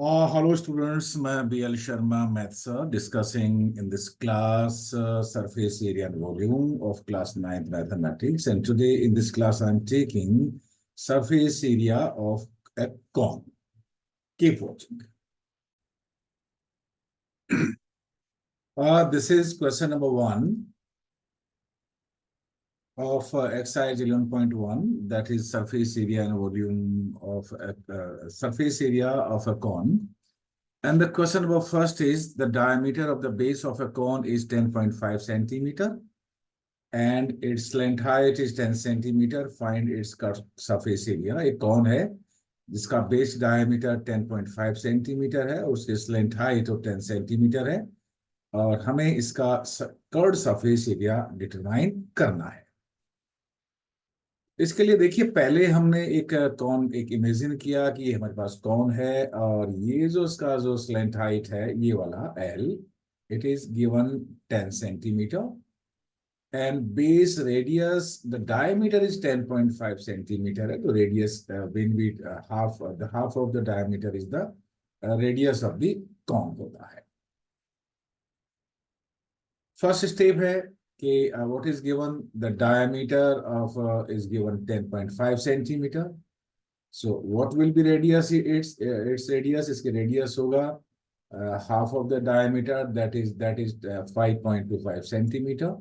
Hello students, मैं BL Sharma, maths sir, discussing in this class surface area and volume of class 9th mathematics, and today in this class I am taking surface area of a cone. Keep watching. This is question number 1 of exercise 11.1, that is surface area and volume of surface area of a cone. And the question number first is the diameter of the base of a cone is 10.5 centimeter and its length height is 10 centimeter. Find its surface area. एक cone है जिसका base diameter 10.5 centimeter है, उसकी length height 10 centimeter है, और हमें इसका curved surface area determine करना है. इसके लिए देखिए, पहले हमने एक इमेजिन किया कि हमारे पास कौन है, और ये जो इसका जो स्लेंट हाइट है ये वाला L, it is given 10 centimetre and base radius the diameter is 10.5 centimetre है. तो radius when we half of the diameter is the radius of the cone होता है. फर्स्ट स्टेप है कि what is given, the diameter of is given 10.5 centimeter. So what will be radius? Its radius, इसके radius होगा half of the diameter, that is 5.25 centimeter,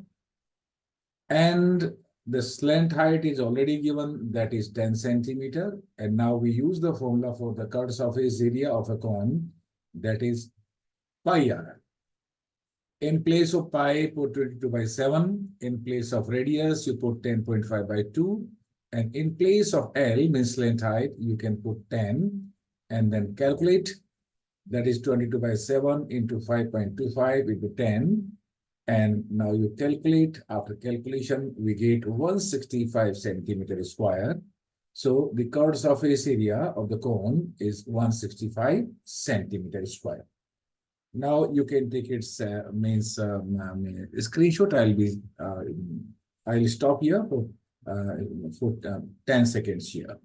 and the slant height is already given, that is 10 centimeter. And now we use the formula for the curved surface area of a cone, that is pi r. In place of pi, put 22 by 7. In place of radius, you put 10.5 by 2. And in place of L, means length height, you can put 10 and then calculate. That is 22 by 7 into 5.25 into 10. And now you calculate. After calculation, we get 165 centimeter square. So the curved surface area of the cone is 165 centimeter square. Now you can take its screenshot. I'll stop here for 10 seconds here.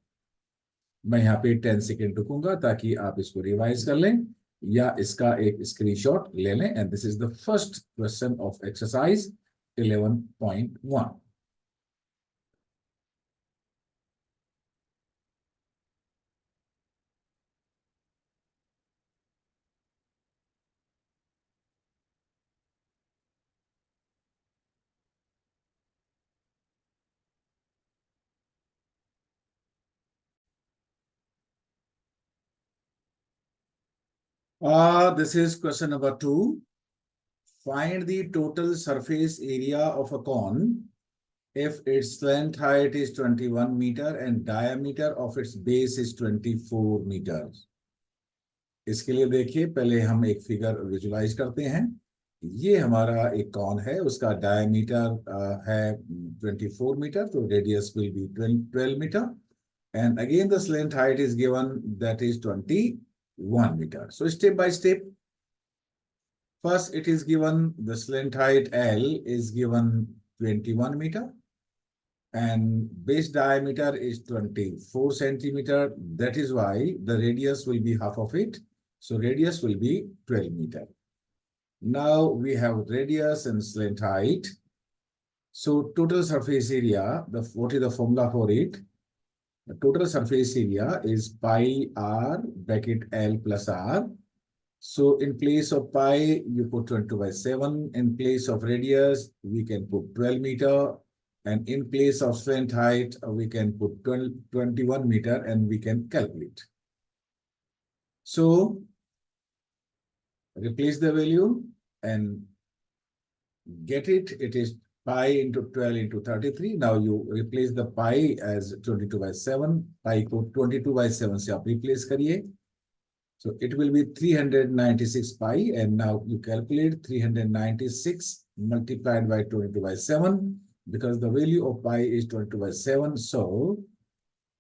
मैं यहाँ पे 10 second रुकूंगा ताकि आप इसको revise कर लें या इसका एक स्क्रीनशॉट ले लें. And this is the first question of exercise 11.1. This is question number 2. Find the total surface area of a cone if its length height is 21 meter and diameter of its base is 24 meters. इसके लिए देखिए, पहले हम एक figure visualise करते हैं. ये हमारा एक कॉन है, उसका डायमीटर है 24 मीटर, तो radius will be 12 metre. And again, the slant height is given, that is 21 meter. So step by step, first it is given the slant height L is given 21 meter and base diameter is 24 centimeter. That is why the radius will be half of it. So radius will be 12 meter. Now we have radius and slant height. So total surface area, what is the formula for it? The total surface area is pi r bracket L plus r. So in place of pi, you put 22 by 7. In place of radius, we can put 12 meter. And in place of slant height, we can put 21 meter and we can calculate. So replace the value and get it. It is pi into 12 into 33. Now you replace the pi as 22 by 7. Pi को 22 by 7 से आप replace करिए. So it will be 396 pi, and now you calculate 396 multiplied by 22 by 7, because the value of pi is 22 by 7. So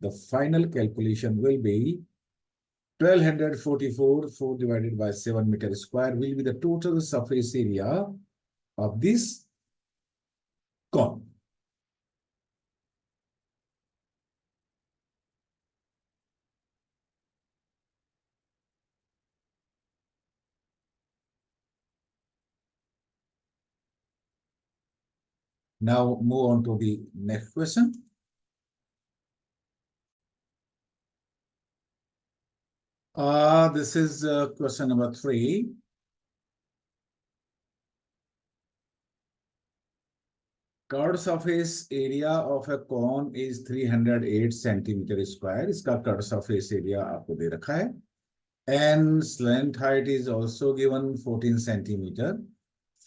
the final calculation will be 1244. 4 divided by 7 meter square will be the total surface area of this cone. Now move on to the next question. This is question number 3. Curved surface area of a cone is 308 centimeter square. इसका curved surface area आपको दे रखा है. And slant height is also given 14 centimeter.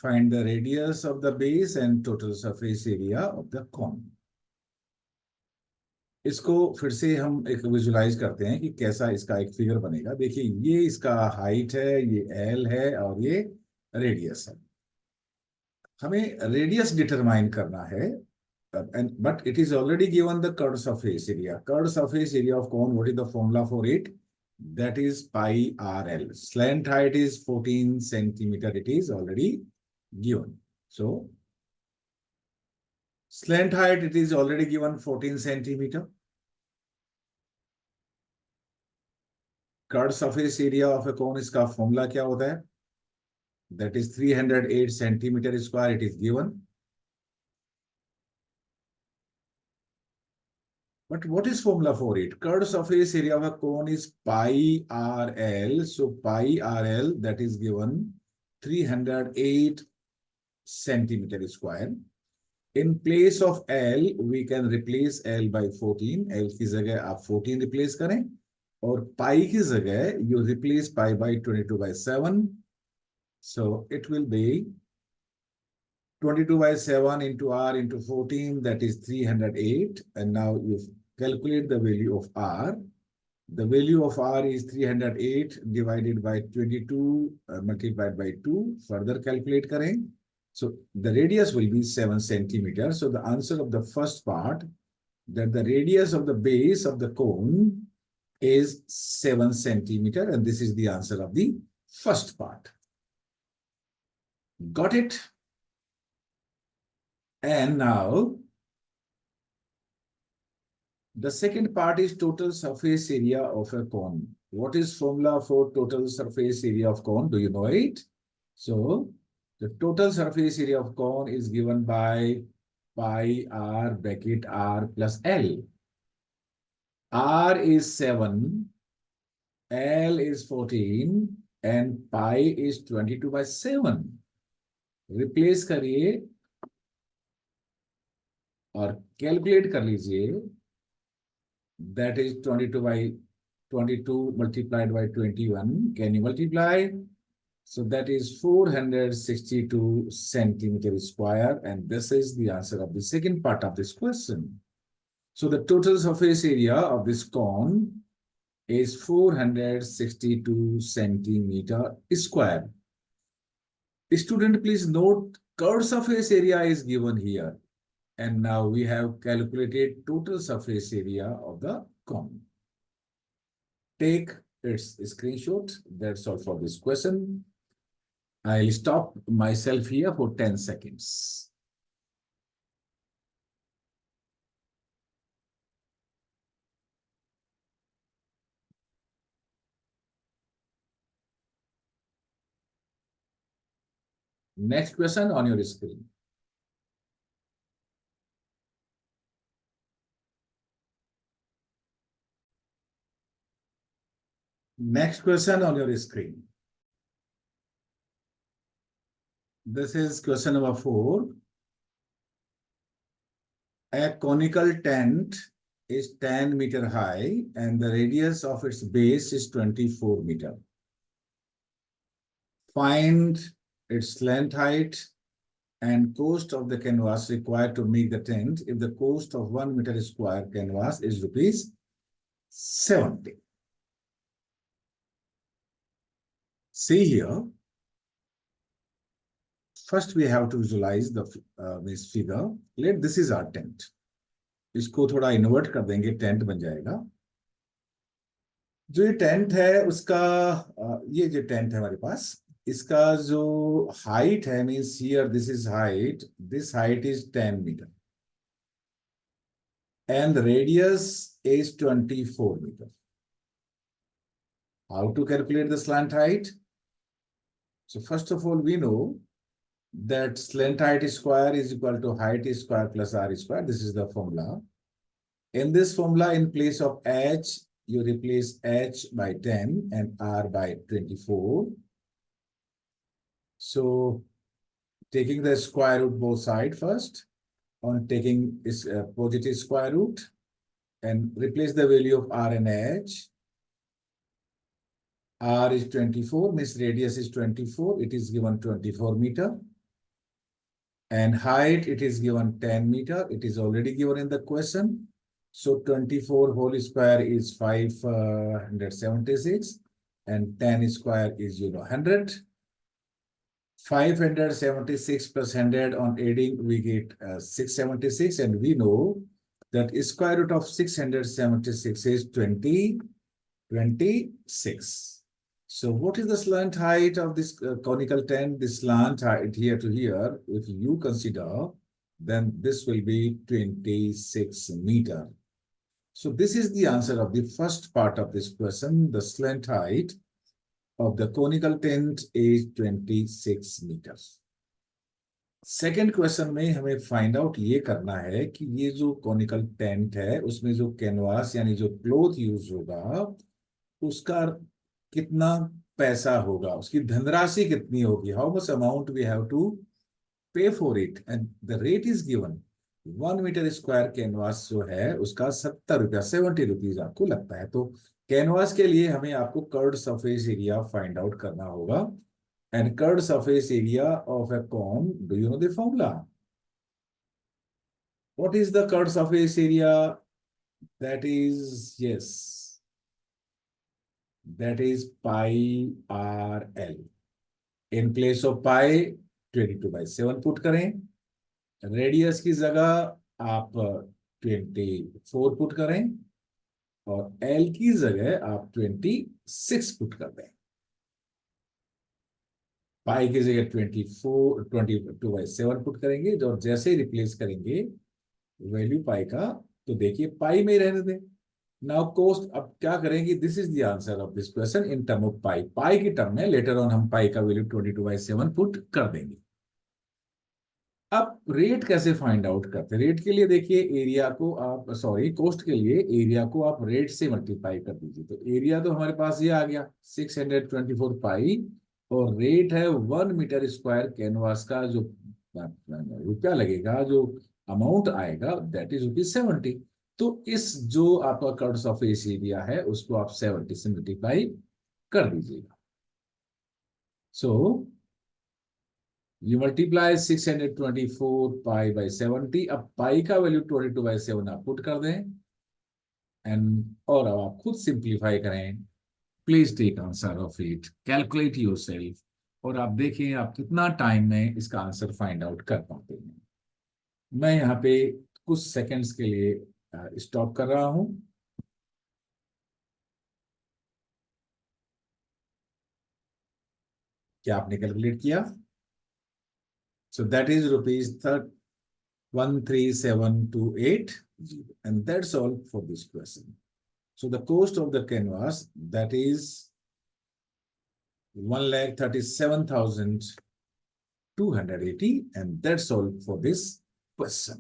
Find the radius of the base and total surface area of the cone. इसको फिर से हम एक visualise करते हैं कि कैसा इसका एक फिगर बनेगा. देखिए ये इसका हाइट है, ये एल है और ये रेडियस है. हमें रेडियस डिटरमाइन करना है, but it is already given the curved surface area. Curved surface area of cone, what is the formula for it? That is pi RL. Slant height is 14 centimeter. It is already given. So slant height, it is already given 14 centimeter. Curved surface area of a cone, इसका formula क्या होता है? That is 308 centimeter square. It is given. But what is formula for it? Curved surface area of a cone is pi RL. So pi RL, that is given 308 centimeter square. In place of L, we can replace L by 14. L की जगह आप 14 replace करें और pi की जगह you replace pi by 22 by 7. So it will be 22 by 7 into R into 14, that is 308. And now you calculate the value of R. The value of R is 308 divided by 22 multiplied by 2. Further calculate करें. So the radius will be 7 centimeters. So the answer of the first part, that the radius of the base of the cone is 7 centimeters. And this is the answer of the first part. Got it? And now, the second part is total surface area of a cone. What is formula for total surface area of cone? Do you know it? So, the total surface area of cone is given by pi r bracket r plus L. R is 7, L is 14, and pi is 22 by 7. Replace करिए और calculate कर लीजिए. That is 22 by 22 multiplied by 21. Can you multiply? So that is 462 centimeters square. And this is the answer of the second part of this question. So the total surface area of this cone is 462 centimeters square. Student, please note, curved surface area is given here. And now we have calculated total surface area of the cone. Take its screenshot. That's all for this question. I'll stop myself here for 10 seconds. Next question on your screen. Next question on your screen. This is question number 4. A conical tent is 10 meters high and the radius of its base is 24 meters. Find its length, height, and cost of the canvas required to make the tent if the cost of 1 meter square canvas is rupees 70. See here. First, we have to visualize this figure. This is our tent. इसको थोड़ा invert कर देंगे, tent बन जाएगा. जो ये tent है उसका ये जो टेंट है हमारे पास, इसका जो हाइट है, means here this is height, this height is 10 metre and the radius is 24 meters. How to calculate the slant height? So first of all, we know that length height square is equal to height square plus r square. This is the formula. In this formula, in place of h, you replace h by 10 and r by 24. So taking the square root both sides first, on taking is positive square root, and replace the value of r and h. R is 24, means radius is 24. It is given 24 meter. And height, it is given 10 meter. It is already given in the question. So 24 whole square is 576. And 10 square is 100. 576 plus 100 on adding, we get 676. And we know that square root of 676 is 26. So what is the slant height of this conical tent? The slant height here to here, if you consider, then this will be 26 meter. So this is the answer of the first part of this question. The slant height of the conical tent is 26 meters. Second question में हमें find out ये करना है कि ये जो conical tent है उसमें जो कैनवास यानी जो क्लॉथ यूज होगा उसका कितना पैसा होगा, उसकी धनराशि कितनी होगी, how much amount we have to pay for it, and the rate is given 1 metre square canvas जो है उसका 70 रुपया 70 रुपीज आपको लगता है। तो कैनवास के लिए हमें आपको curved surface area find out करना होगा, and curved surface area of a cone, do you know the formula? What is the curved surface area? That is, yes, that is pi RL. In place of pi 22/7 put करें, radius की जगह आप 24 put करें और L की जगह आप 26 put कर दें। पाई की जगह 22/7 पुट करेंगे और जैसे ही रिप्लेस करेंगे वैल्यू पाई का, तो देखिए पाई में रहने दें। नाउ कोस्ट, अब क्या करेंगे, this is the answer of this question in term of pi. Pi की टर्म में लेटर ऑन हम पाई का वैल्यू 22/7 पुट कर देंगे। अब रेट कैसे फाइंड आउट करते हैं? रेट के लिए देखिए एरिया को आप, सॉरी कोस्ट के लिए एरिया को आप रेट से मल्टीप्लाई कर दीजिए। तो एरिया तो हमारे पास ये आ गया 624 पाई, और रेट है 1 मीटर स्क्वायर कैनवास का जो रुपया लगेगा, जो अमाउंट आएगा, दैट इज ₹70। तो इस जो आपका कर्व सरफेस एरिया है उसको आप 70 से मल्टीप्लाई कर दीजिएगा। So you multiply 624 pi by 70। अब पाई का वैल्यू 22/7 आप पुट कर दें, एंड और अब आप खुद सिंप्लीफाई करें। Please take answer of it, calculate yourself, और आप देखें आप कितना टाइम में इसका आंसर फाइंड आउट कर पाते हैं। मैं यहाँ पे कुछ सेकंड्स के लिए स्टॉप कर रहा हूं। क्या आपने कैलकुलेट किया? सो that is ₹13728, and that's all for this question. So the cost of the canvas, that is 1,37,280, and that's all for this question.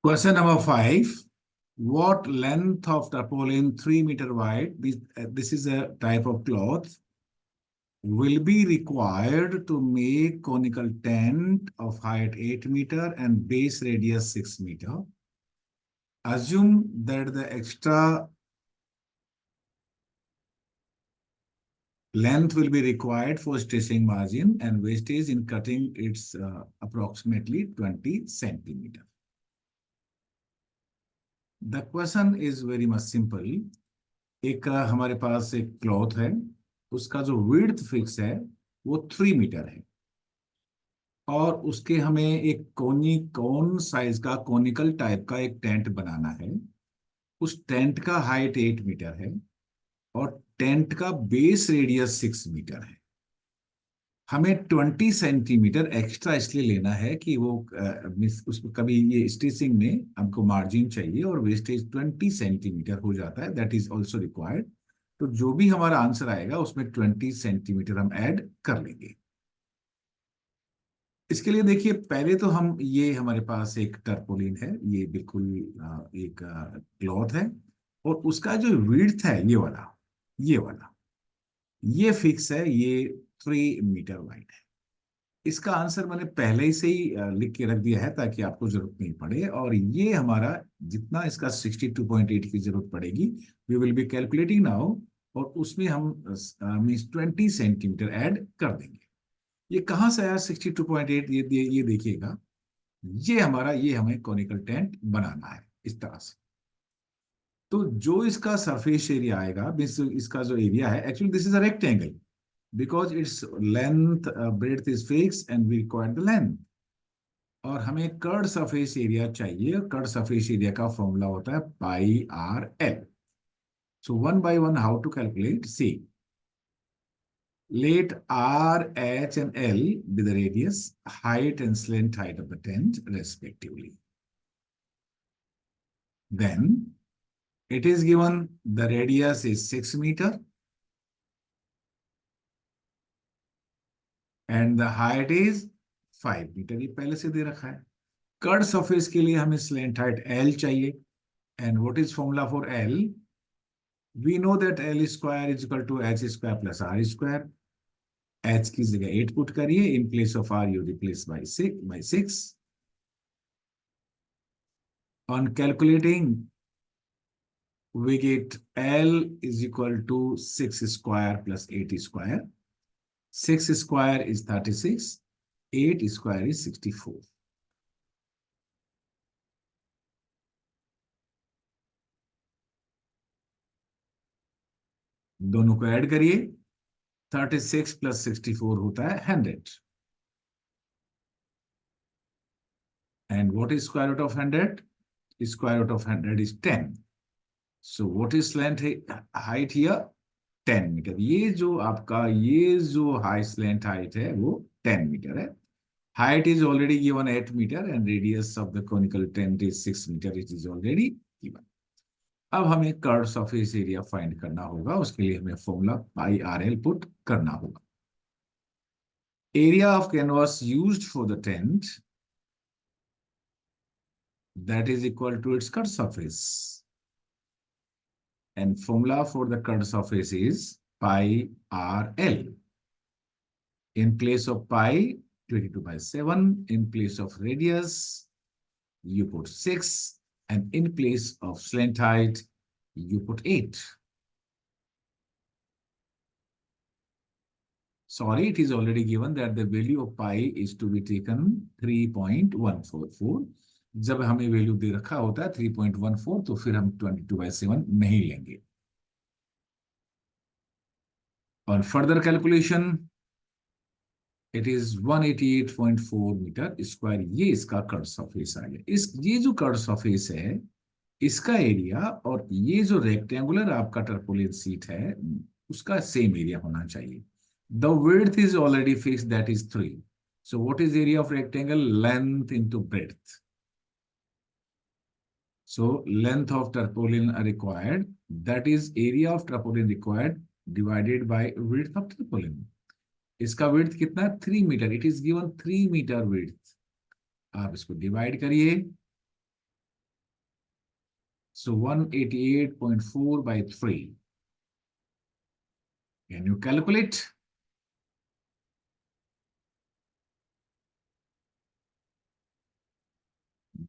Question number 5. What length of tarpaulin 3 meter wide, this is a type of cloth, will be required to make conical tent of height 8 meter and base radius 6 meter? Assume that the extra length will be required for stitching margin and wastage in cutting, it's approximately 20 centimeter. The question is very much simple. एक हमारे पास एक cloth है, उसका जो width fix है वो 3 metre है, और उसके हमें एक कोन साइज का कोनिकल टाइप का एक टेंट बनाना है। उस टेंट का हाइट 8 मीटर है और टेंट का बेस रेडियस 6 मीटर है। हमें 20 सेंटीमीटर एक्स्ट्रा इसलिए लेना है कि वो उसमें कभी ये स्टिचिंग में हमको मार्जिन चाहिए और वेस्टेज 20 सेंटीमीटर हो जाता है, दैट इज ऑल्सो रिक्वायर्ड। तो जो भी हमारा आंसर आएगा उसमें 20 सेंटीमीटर हम ऐड कर लेंगे। इसके लिए देखिए, पहले तो हम, ये हमारे पास एक टर्पोलिन है, ये बिल्कुल एक क्लॉथ है और उसका जो विड्थ है ये वाला ये फिक्स है, ये 3 मीटर वाइड है। इसका आंसर मैंने पहले ही से ही लिख के रख दिया है ताकि आपको जरूरत नहीं पड़े। और ये हमारा जितना इसका 62.8 की जरूरत पड़ेगी, we will be calculating now, और उसमें हम मीन्स 20 सेंटीमीटर ऐड कर देंगे। ये कहाँ से आया 62.8? ये देखिएगा, ये हमें कॉनिकल टेंट बनाना है इस तरह से। तो जो इसका सरफेस एरिया आएगा, मीन्स इसका जो एरिया है, actually this is a rectangle because its length breadth is fixed and we require the length। और हमें कर्ड सरफेस एरिया चाहिए। कर्ड सरफेस एरिया का फॉर्मूला होता है pi r l. So one by one how to calculate, see, let r, h and l be the radius, height and slant height of the tent respectively. Then it is given the radius is 6 meter and the height is 5 metre, ये पहले से दे रखा है। Curved surface के लिए हमें slant height L चाहिए। And what is formula for L? We know that L square is equal to H square plus R square. H की जगह 8 पुट करिए, in place of R you replace by 6। On calculating we get L is equal to 6 square plus 8 square. 6 square is 36, 8 square is 64। दोनों को add करिए, 36 plus 64 होता है 100। And what is square root of 100? Square root of 100 is 10। So what is slant height here? 10 metre. ये जो high slant height है वो 10 metre है। Height is already given 8 metre and radius of the conical tent is 6 metre, it is already given. अब हमें curve surface area find करना होगा, उसके लिए हमें फॉर्मूला पाई आर एल पुट करना होगा। Area of canvas used for the tent, that is equal to its cut surface, and formula for the cut surface is pi RL. In place of pi, 22/7, in place of radius you put 6, and in place of slant height you put 8. Sorry, it is already given that the value of pi is to be taken 3.144। जब हमें value दे रखा होता है 3.14, तो फिर हम 22/7 नहीं लेंगे। और further calculation, it is 188.4 metre square, ये इसका कर्व सरफेस आ गया। ये जो कर्व सरफेस है इसका एरिया और ये जो रेक्टेंगुलर आपका टर्पोलिन सीट है उसका सेम एरिया होना चाहिए। The width is already fixed, that is 3। So what is area of rectangle? Length into breadth. So length of tarpaulin required, that is area of tarpaulin required divided by width of tarpaulin। इसका width कितना है? 3 metre. It is given 3 metre width। आप इसको divide करिए। So 188.4 by 3। Can you calculate?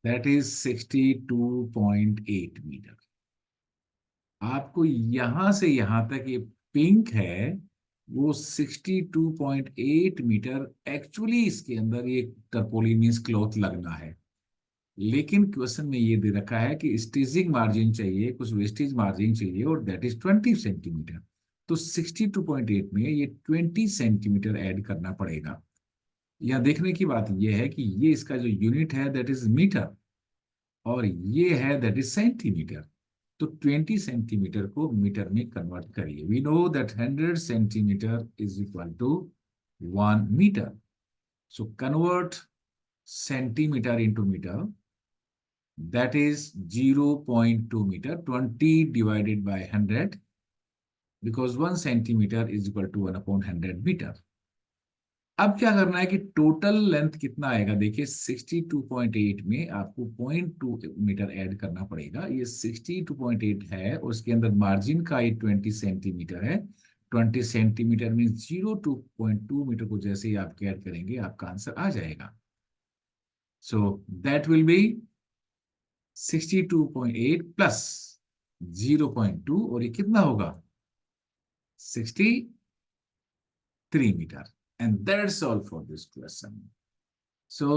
That is 62.8 metre. आपको यहां से यहां तक ये पिंक है वो 62.8 मीटर एक्चुअली इसके अंदर ये टर्पोलिन मींस क्लॉथ लगना है। लेकिन क्वेश्चन में ये दे रखा है कि स्टिचिंग मार्जिन चाहिए, कुछ वेस्टेज मार्जिन चाहिए, और दैट इज 20 सेंटीमीटर। तो 62.8 में ये 20 सेंटीमीटर ऐड करना पड़ेगा। यहाँ देखने की बात यह है कि ये इसका जो यूनिट है दैट इज मीटर, और ये है दैट इज सेंटीमीटर। तो 20 सेंटीमीटर को मीटर में कन्वर्ट करिए। We know that 100 centimetre is equal to 1 metre. So convert centimetre into metre, that is 0.2 meter. 20 divided by 100, because 1 centimeter is equal to 1/100 meter. अब क्या करना है कि टोटल लेंथ कितना आएगा। देखिए 62.8 में आपको 0.2 मीटर ऐड करना पड़ेगा। ये 62.8 है, उसके अंदर मार्जिन का ये 20 सेंटीमीटर है। 20 सेंटीमीटर में 0.2 मीटर को जैसे ही आप ऐड करेंगे आपका आंसर आ जाएगा। So that will be 62.8 plus 0.2, और ये कितना होगा 63 metre. And that's all for this question. So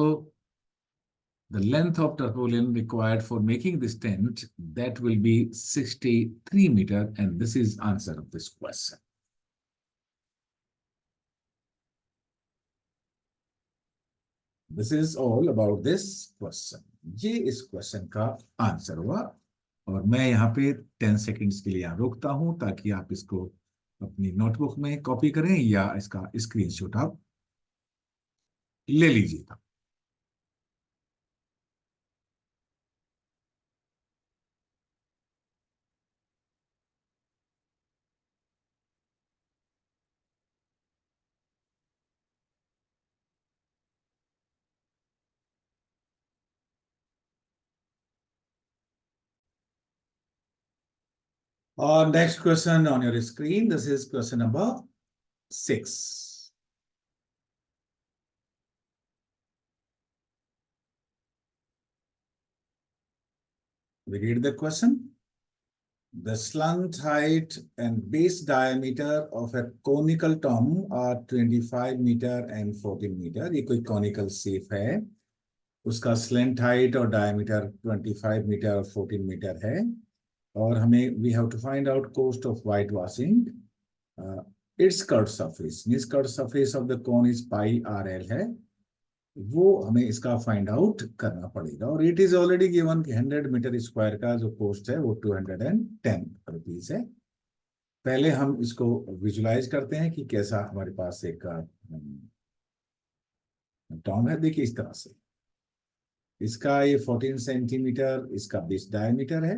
the length of tarpaulin required for making this tent, that will be 63 meter, and this is answer of this question. This is all about this question. ये इस question का answer हुआ, और मैं यहाँ पे 10 seconds के लिए यहाँ रोकता हूं ताकि आप इसको अपनी नोटबुक में कॉपी करें या इसका स्क्रीनशॉट आप ले लीजिएगा। Next question on your screen. This is question number 6. We read the question. The slant height and base diameter of a conical tomb are 25 meter and 14 meter. ये कोई conical shape है, उसका slant height और diameter 25 meter और 14 meter है, और हमें we have to find out cost of whitewashing. Its curved surface, means curved surface of the cone is pi RL है, वो हमें इसका फाइंड आउट करना पड़ेगा। और इट इज ऑलरेडी गिवन कि 100 मीटर स्क्वायर का जो कॉस्ट है वो 210 रुपीज है। पहले हम इसको विजुलाइज करते हैं कि कैसा हमारे पास एक टॉम है। देखिए इस तरह से, इसका ये 14 सेंटीमीटर इसका बेस डायमीटर है,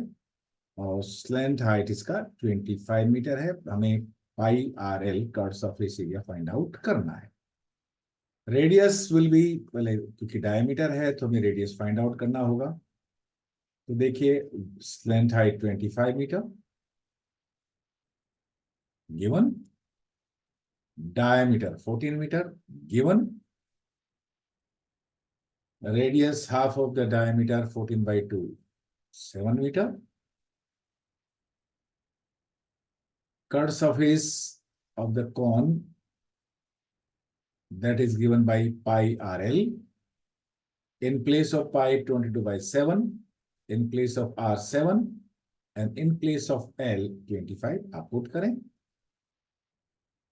और स्लैंट हाइट इसका 25 मीटर है। हमें pi r l curve surface area find out करना है। रेडियस विल बी, पहले क्योंकि डायमीटर है तो हमें रेडियस फाइंड आउट करना होगा। तो देखिए slant height 25 metre given, diameter 14 metre given, radius half of the diameter 14/2 7 metre, curve surface of the cone that is given by pi RL. In place of pi 22/7, in place of R 7, and in place of L 25 आप put करें,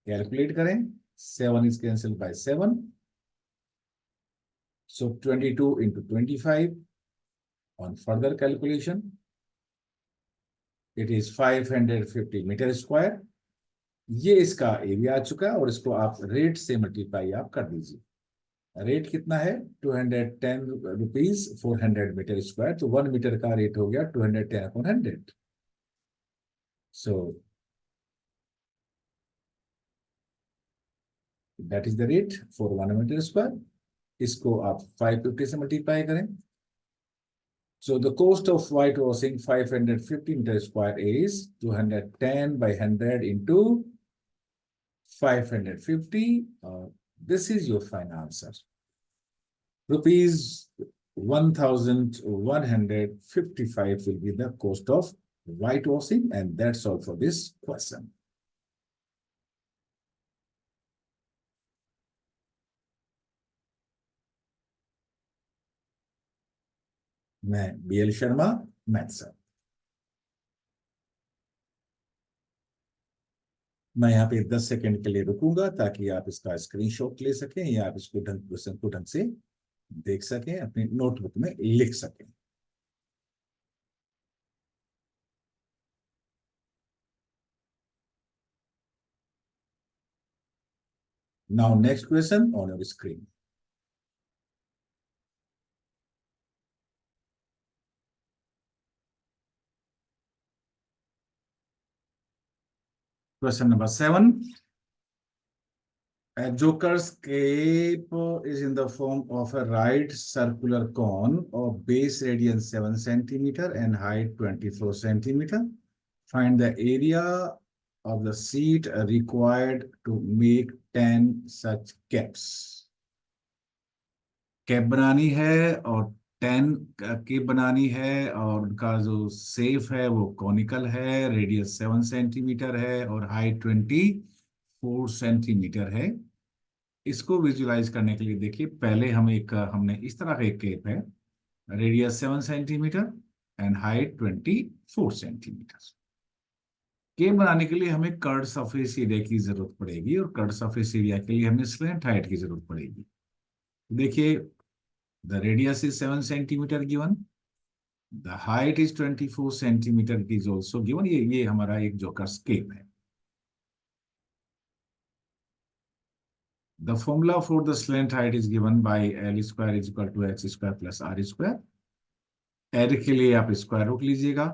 calculate करें। 7 is cancelled by 7, so 22 into 25 on further calculation it is 550 metre square. ये इसका area आ चुका है, और इसको आप रेट से मल्टीप्लाई आप कर दीजिए। रेट कितना है 210 रुपीज 400 मीटर स्क्वायर, तो 1 मीटर का रेट हो गया 210/100। So that is the rate for 1 metre square. इसको आप 550 से मल्टीप्लाई करें। So the cost of whitewashing 550 meter square is 210/100 into 550. This is your final answer. Rupees 1,155 will be the cost of whitewashing, and that's all for this question. मैं BL Sharma, math sir. मैं यहाँ पे 10 second के लिए रुकूंगा ताकि आप इसका स्क्रीनशॉट ले सकें या आप इसको क्वेश्चन को ढंग से देख सकें, अपनी नोटबुक में लिख सकें। Now next question on your screen. Question number 7. A joker's cape is in the form of a right circular cone of base radius 7 centimeter and height 24 centimeter. Find the area of the sheet required to make 10 such caps. Cap बनानी है और 10 cap बनानी है और उनका जो safe है वो कॉनिकल है, रेडियस 7 सेंटीमीटर है और हाइट 24 सेंटीमीटर है। इसको विजुलाइज करने के लिए देखिए, पहले हमने इस तरह का एक केप है, radius 7 centimetre and height 24 centimetre. Cap बनाने के लिए हमें कर्ड सरफेस एरिया की जरूरत पड़ेगी और कर्ड सरफेस एरिया के लिए हमें स्लैंट हाइट की जरूरत पड़ेगी। देखिए, the radius is 7 centimetre given, the height is 24 centimetre, it is also given. ये हमारा एक जोकर्स केप है। The formula for the slant height is given by L square is equal to H square plus R square. L के लिए आप square root लीजिएगा।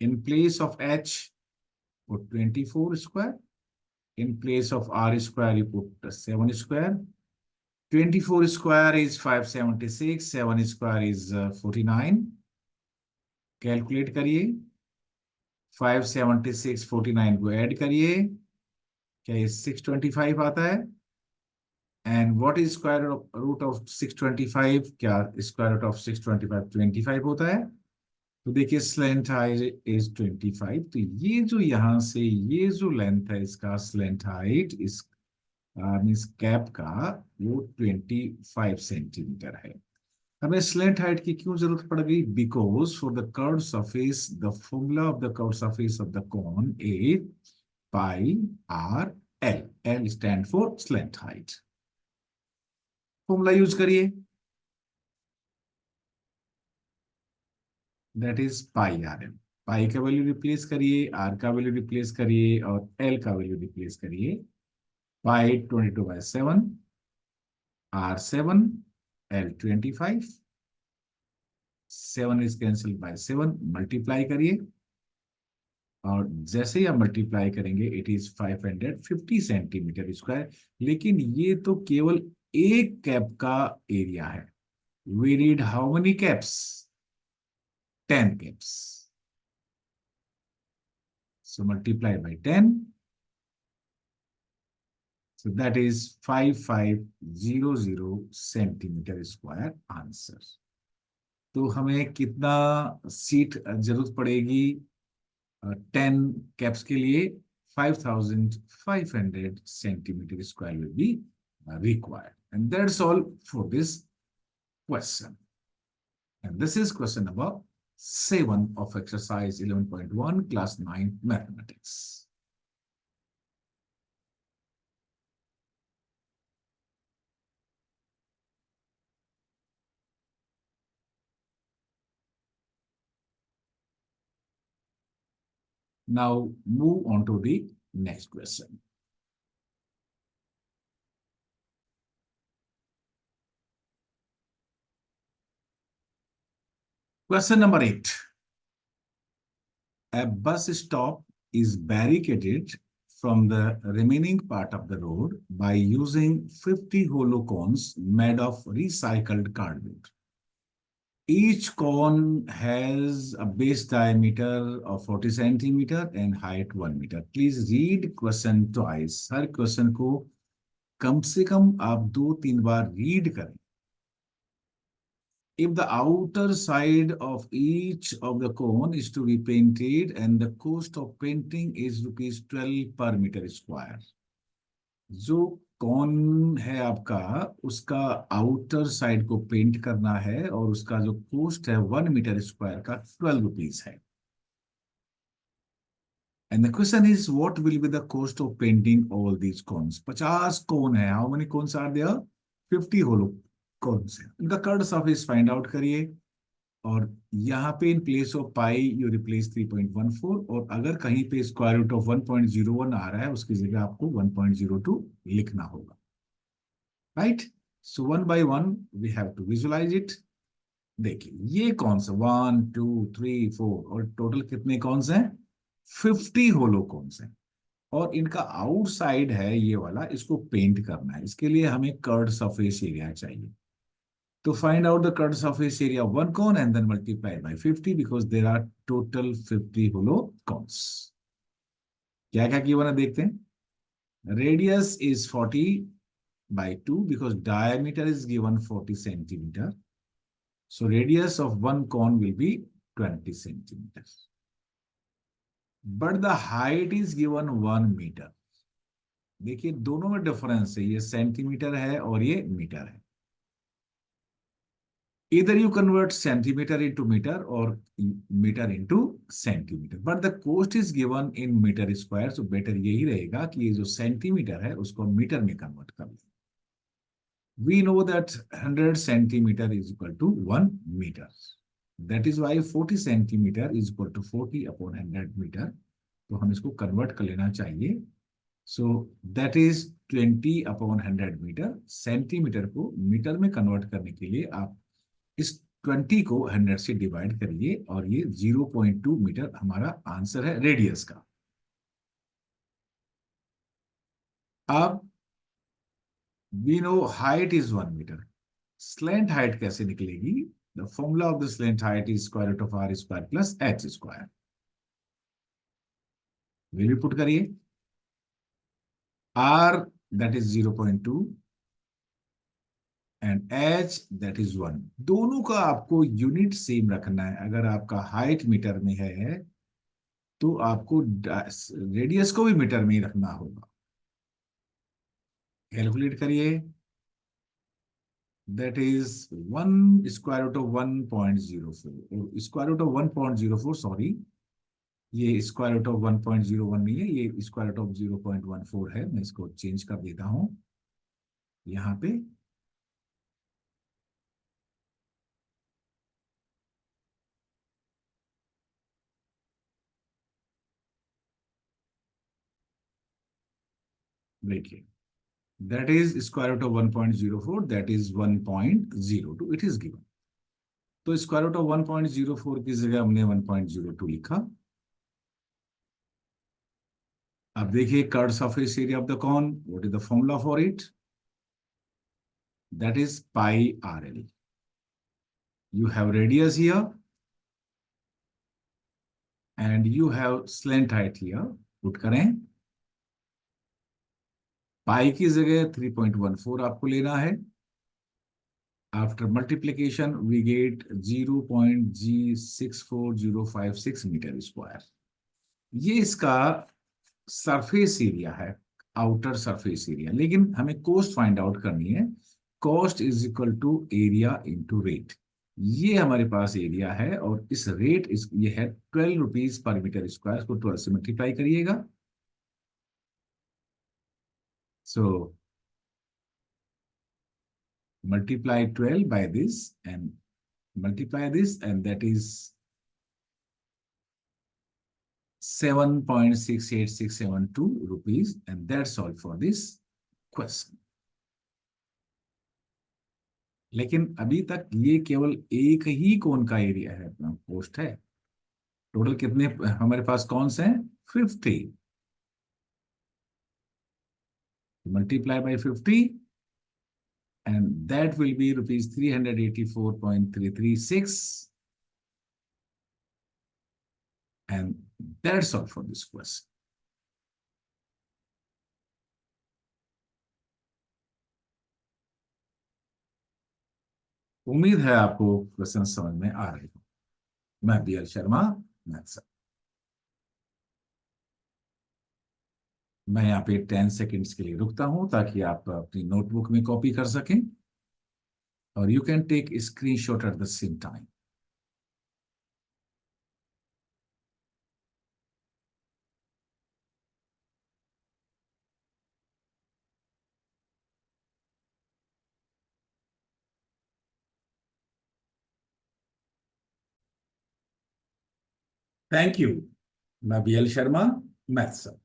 In place of H, put 24 square. In place of R square, you put 7 square. 24 square is 576. 7 square is 49. Calculate करिए। 576 49 को add करिए, क्या ये 625 आता है? And what is square root of 625? क्या स्क्वायर रूट ऑफ 625 25 होता है? तो देखिए, स्लेंट हाइट इज 25, तो ये जो यहां से ये जो लेंथ है इसका स्लेंट हाइट इस मींस कैप का वो 25 सेंटीमीटर है। हमें स्लेंट हाइट की क्यों जरूरत पड़ गई? Because for the curved surface the formula of the curved surface of the cone is pi r l. L stand for slant height. Formula use करिए, that is pi r l. Pi का value replace करिए, r का value replace करिए और l का value replace करिए। Pi 22/7, r 7, l 25। 7 is cancel by 7, multiply करिए और जैसे ही आप मल्टीप्लाई करेंगे इट इज 550 सेंटीमीटर स्क्वायर। लेकिन ये तो केवल एक कैप का एरिया है। We need how many caps? 10 caps. So multiply by 10. So that is 5500 centimeter square answer. तो हमें कितना सीट जरूरत पड़ेगी 10 कैप्स के लिए? 5500 centimeter square will be required. And that's all for this question. And this is question number 7 of exercise 11.1 class 9 mathematics. Now move on to the next question. Question number 8. A bus stop is barricaded from the remaining part of the road by using 50 hollow cones made of recycled cardboard. Each cone has a base diameter of 40 centimeter and height 1 meter. Please read question twice. Her question को कम से कम आप 2-3 बार read करें। If the outer side of each of the cone is to be painted and the cost of painting is ₹12 per meter square. जो कौन है आपका, उसका outer side को पेंट करना है और उसका जो कॉस्ट है 1 मीटर स्क्वायर का ₹12 है। And the question is, what will be the cost of painting all these cones? 50 cone है. How many cones are there? 50 hollow cones है. इनका कर्ड सरफेस फाइंड आउट करिए. और यहाँ पे इन place of pi you replace 3.14, और अगर कहीं पे स्क्वायर रूट ऑफ 1.01 आ रहा है उसकी जगह आपको 1.02 लिखना होगा. Right. So one by one we have to visualise it. देखिए ये कौन सा 1 2 3 4 और टोटल कितने कौन हैं? 50 होलो कौन्स हैं. और इनका आउटसाइड है ये वाला, इसको पेंट करना है. इसके लिए हमें कर्ड सरफेस एरिया चाहिए. तो find out the curved surface area of one cone and then multiply by 50 because there are total 50 hollow cones. क्या क्या किया बना देखते हैं. Radius is 40/2 because diameter is given 40 centimeter. So radius of one cone will be 20 centimeters. But the height is given 1 meter. देखिए दोनों में difference है, ये सेंटीमीटर है और ये मीटर है. Either you convert centimeter into meter or meter into centimeter, but the cost is given in meter square. So better यही रहेगा कि ये जो सेंटीमीटर है उसको मीटर में कन्वर्ट कर लें. We know that 100 centimeter is equal to 1 meter. That is why 40 centimeter is equal to 40 upon 100 meter. तो हम इसको कन्वर्ट कर लेना चाहिए. So that is 20 upon 100 metre. Centimetre को मीटर में कन्वर्ट करने के लिए आप इस 20 को 100 से डिवाइड करिए और ये 0.2 मीटर हमारा आंसर है रेडियस का. अब we know height is 1 metre. Slant height कैसे निकलेगी? The formula of the slant height is square root of r square plus h square. Value put करिए. r that is 0.2 and h that is 1. दोनों का आपको unit same रखना है. अगर आपका हाइट मीटर में है तो आपको रेडियस को भी मीटर में ही रखना होगा. कैलकुलेट करिए. that is 1 square root of 1.04. Square root of 1.04, sorry, ये स्क्वायर रूट ऑफ 1.01 नहीं है, ये स्क्वायर रूट ऑफ 0.14 है. मैं इसको चेंज कर देता हूं यहां पे. देखिए that is square root of 1.04, that is 1.02. it is given. तो स्क्वायर रूट ऑफ 1.04 की जगह हमने 1.02 लिखा. अब देखिए curved surface area of the cone. What is the formula for it? That is pi r l. You have radius here and you have slant height here. Put करें. Pi की जगह 3.14 आपको लेना है. After multiplication we get 0.G64056 metre square. ये इसका surface area है, outer surface area. लेकिन हमें कॉस्ट फाइंड आउट करनी है. Cost is equal to area into rate. ये हमारे पास एरिया है और इस रेट ये है 12 रुपीज पर मीटर स्क्वायर. को 12 से मल्टीप्लाई करिएगा. सो multiply 12 by this and multiply this, and that is 7.68672 rupees, and that's all for this question. लेकिन अभी तक ये केवल एक ही कोन का एरिया है, अपना पोस्ट है. टोटल कितने हमारे पास कौन से हैं? 50. Multiply by 50 and that will be rupees 384.336, and that's all for this question. उम्मीद है आपको क्वेश्चन समझ में आ रहे हो. मैं BL शर्मा, मैथ्स. मैं यहाँ पे 10 सेकेंड्स के लिए रुकता हूं ताकि आप अपनी नोटबुक में कॉपी कर सकें और you can take screenshot at the same time. . Thank you. मैं BL शर्मा, मैथ्स सर।